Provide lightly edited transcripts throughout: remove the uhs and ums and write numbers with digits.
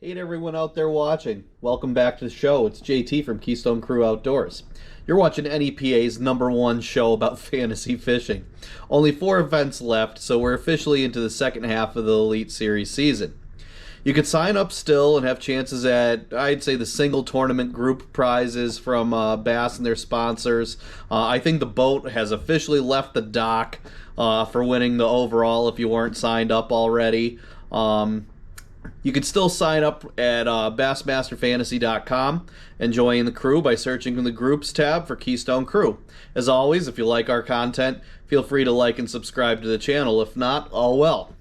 Hey to everyone out there watching. Welcome back to the show. It's JT from Keystone Crew Outdoors. You're watching NEPA's #1 show about fantasy fishing. Only 4 events left, so we're officially into the second half of the Elite Series season. You can sign up still and have chances at, I'd say, the single tournament group prizes from Bass and their sponsors. I think the boat has officially left the dock for winning the overall if you weren't signed up already. You can still sign up at bassmasterfantasy.com and join the crew by searching in the Groups tab for Keystone Crew. As always, if you like our content, feel free to like and subscribe to the channel. If not, all well.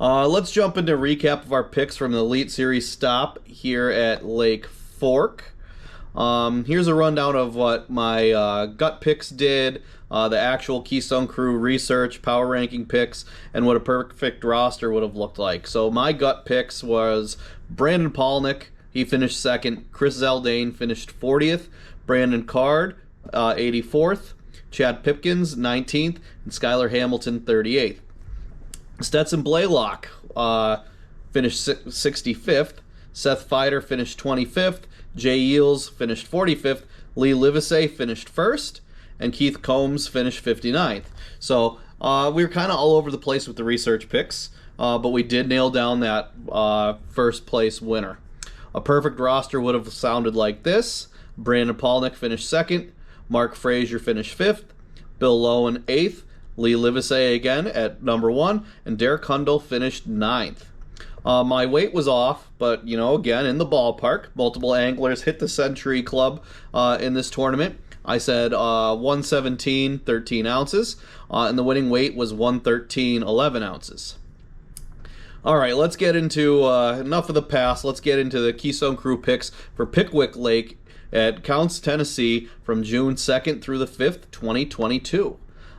Let's jump into a recap of our picks from the Elite Series stop here at Lake Fork. Here's a rundown of what my gut picks did, the actual Keystone Crew research, power ranking picks, and what a perfect roster would have looked like. So my gut picks was Brandon Palnick, he finished second. Chris Zaldane finished 40th. Brandon Card, 84th. Chad Pipkins, 19th. And Skylar Hamilton, 38th. Stetson Blaylock finished 65th. Seth Fider finished 25th. Jay Eels finished 45th. Lee Livesey finished 1st. And Keith Combs finished 59th. So we were kind of all over the place with the research picks, but we did nail down that first place winner. A perfect roster would have sounded like this. Brandon Palnick finished 2nd. Mark Frazier finished 5th. Bill Lowen 8th. Lee Livesey again at #1. And Derek Hundle finished 9th. My weight was off, but, you know, again, in the ballpark. Multiple anglers hit the Century Club in this tournament. I said 117, 13 ounces, and the winning weight was 113, 11 ounces. All right, let's get into, enough of the past, let's get into the Keystone Crew picks for Pickwick Lake at Counce, Tennessee from June 2nd through the 5th, 2022.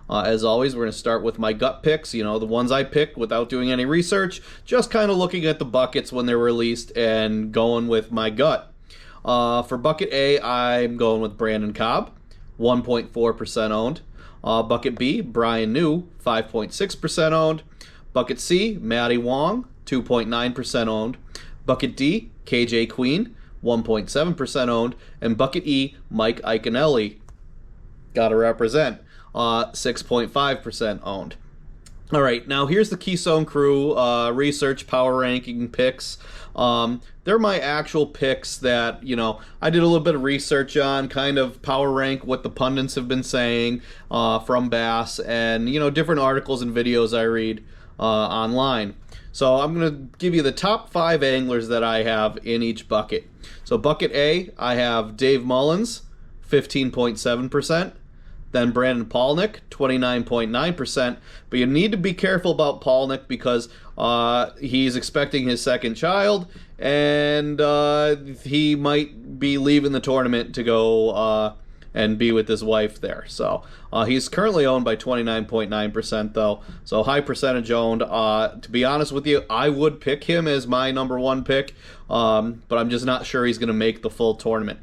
As always, we're going to start with my gut picks, you know, the ones I picked without doing any research, just kind of looking at the buckets when they're released and going with my gut. For bucket A, I'm going with Brandon Cobb, 1.4% owned. Bucket B, Bryan New, 5.6% owned. Bucket C, Matty Wong, 2.9% owned. Bucket D, KJ Queen, 1.7% owned. And bucket E, Mike Iaconelli, gotta represent, 6.5% owned. All right, now here's the Keystone Crew research power ranking picks. They're my actual picks that, you know, I did a little bit of research on, kind of power rank what the pundits have been saying from Bass, and, you know, different articles and videos I read online. So I'm going to give you the top 5 anglers that I have in each bucket. So bucket A, I have Dave Mullins, 15.7%. Then Brandon Palnick, 29.9%. But you need to be careful about Palnick because he's expecting his second child, and he might be leaving the tournament to go and be with his wife there. So he's currently owned by 29.9% though. So high percentage owned. To be honest with you, I would pick him as my #1 pick, but I'm just not sure he's going to make the full tournament.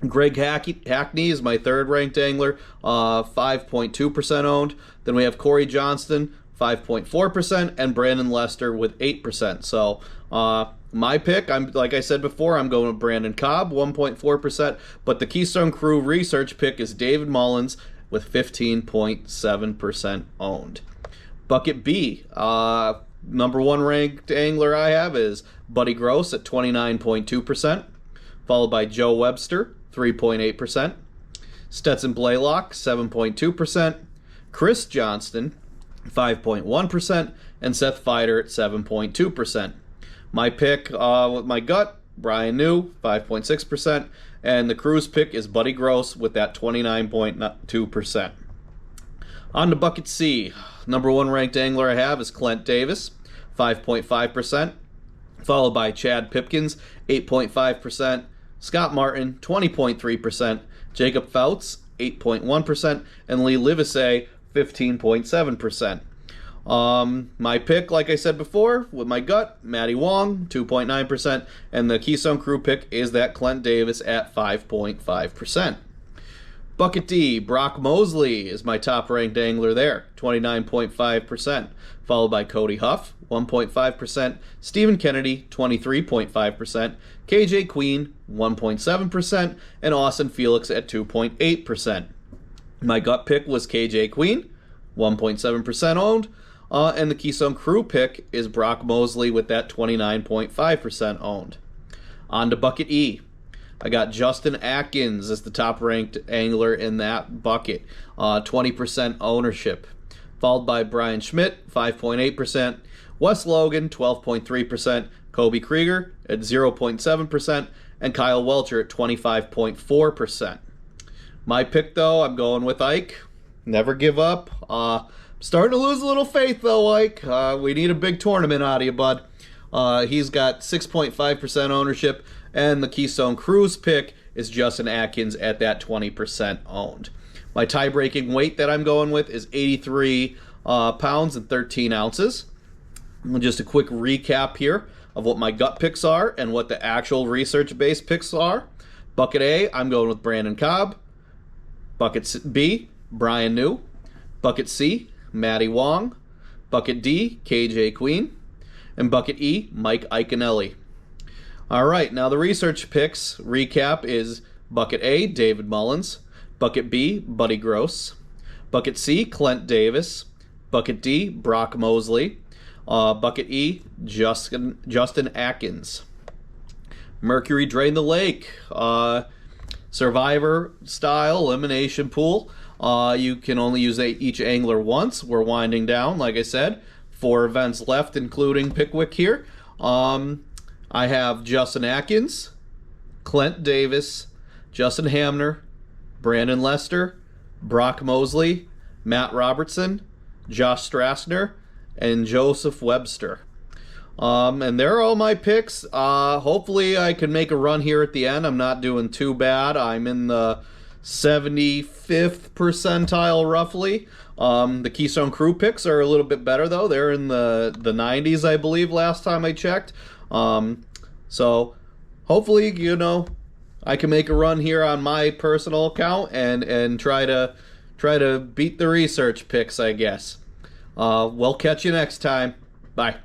Greg Hackney is my 3rd ranked angler, 5.2% owned. Then we have Corey Johnston, 5.4%, and Brandon Lester with 8%. So my pick, like I said before, I'm going with Brandon Cobb, 1.4%, but the Keystone Crew research pick is David Mullins with 15.7% owned. Bucket B, #1 ranked angler I have is Buddy Gross at 29.2%, followed by Joe Webster, 3.8%. Stetson Blaylock, 7.2%. Chris Johnston, 5.1%. And Seth Fider at 7.2%. My pick with my gut, Bryan New, 5.6%. And the crew's pick is Buddy Gross with that 29.2%. On to bucket C. #1 ranked angler I have is Clent Davis, 5.5%. Followed by Chad Pipkins, 8.5%. Scott Martin, 20.3%. Jacob Fouts, 8.1%. And Lee Livesey, 15.7%. My pick, like I said before, with my gut, Matty Wong, 2.9%. And the Keystone Crew pick is that Clent Davis at 5.5%. Bucket D, Brock Mosley is my top-ranked angler there, 29.5%, followed by Cody Huff, 1.5%, Stephen Kennedy, 23.5%, KJ Queen, 1.7%, and Austin Felix at 2.8%. My gut pick was KJ Queen, 1.7% owned, and the Keystone Crew pick is Brock Mosley with that 29.5% owned. On to Bucket E. I got Justin Atkins as the top-ranked angler in that bucket, 20% ownership, followed by Brian Schmidt, 5.8%, Wes Logan, 12.3%, Kobe Krieger at 0.7%, and Kyle Welcher at 25.4%. My pick, though, I'm going with Ike. Never give up. Starting to lose a little faith, though, Ike. We need a big tournament out of you, bud. He's got 6.5% ownership, and the Keystone Crew's pick is Justin Atkins at that 20% owned. My tie-breaking weight that I'm going with is 83 pounds and 13 ounces. Just a quick recap here of what my gut picks are and what the actual research-based picks are. Bucket A, I'm going with Brandon Cobb. Bucket B, Bryan New. Bucket C, Matty Wong. Bucket D, KJ Queen. And Bucket E, Mike Iaconelli. All right, now the research picks recap is Bucket A, David Mullins. Bucket B, Buddy Gross. Bucket C, Clent Davis. Bucket D, Brock Mosley. Bucket E, Justin Atkins. Mercury Drain the Lake. Survivor style elimination pool. You can only use each angler once. We're winding down, like I said. 4 events left, including Pickwick here. I have Justin Atkins, Clent Davis, Justin Hamner, Brandon Lester, Brock Mosley, Matt Robertson, Josh Strassner, and Joseph Webster. And they're all my picks. Hopefully I can make a run here at the end. I'm not doing too bad. I'm in the 75th percentile roughly. The Keystone Crew picks are a little bit better though. They're in the 90s, I believe, last time I checked. So hopefully, you know, I can make a run here on my personal account and try to beat the research picks, I guess. We'll catch you next time. Bye.